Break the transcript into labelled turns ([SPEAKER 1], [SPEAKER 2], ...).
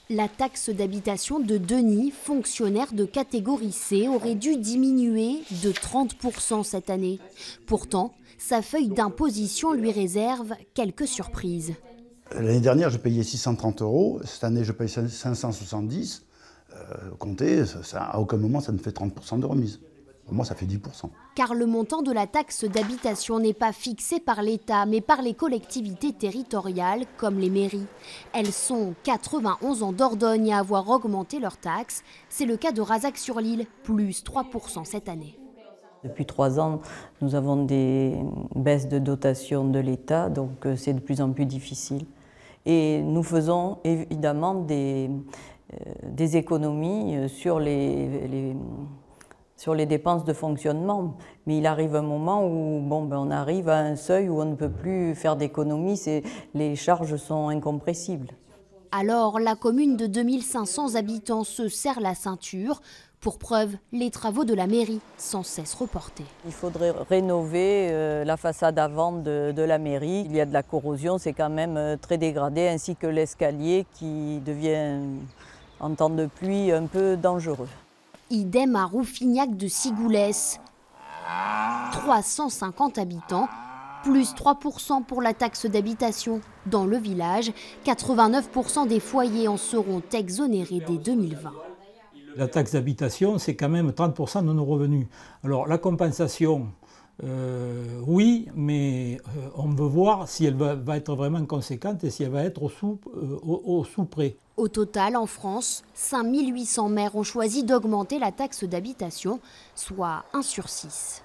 [SPEAKER 1] La taxe d'habitation de Denis, fonctionnaire de catégorie C, aurait dû diminuer de 30% cette année. Pourtant, sa feuille d'imposition lui réserve quelques surprises.
[SPEAKER 2] L'année dernière, je payais 630 €. Cette année, je paye 570. Comptez, à aucun moment, ça me fait 30% de remise. Pour moi, ça fait 10%.
[SPEAKER 1] Car le montant de la taxe d'habitation n'est pas fixé par l'État, mais par les collectivités territoriales, comme les mairies. Elles sont 91 en Dordogne à avoir augmenté leurs taxes. C'est le cas de Razac-sur-l'Isle, plus 3% cette année.
[SPEAKER 3] Depuis 3 ans, nous avons des baisses de dotation de l'État, donc c'est de plus en plus difficile. Et nous faisons évidemment des économies sur les dépenses de fonctionnement. Mais il arrive un moment où on arrive à un seuil où on ne peut plus faire d'économies, les charges sont incompressibles.
[SPEAKER 1] Alors la commune de 2500 habitants se serre la ceinture. Pour preuve, les travaux de la mairie sans cesse reportés.
[SPEAKER 3] Il faudrait rénover la façade avant de la mairie. Il y a de la corrosion, c'est quand même très dégradé, ainsi que l'escalier qui devient, en temps de pluie, un peu dangereux.
[SPEAKER 1] Idem à Rouffignac de Sigoulès. 350 habitants, plus 3% pour la taxe d'habitation. Dans le village, 89% des foyers en seront exonérés dès 2020.
[SPEAKER 4] La taxe d'habitation, c'est quand même 30% de nos revenus. Alors la compensation, oui, mais on veut voir si elle va être vraiment conséquente et si elle va être au sous-près.
[SPEAKER 1] Au total, en France, 5800 maires ont choisi d'augmenter la taxe d'habitation, soit 1 sur 6.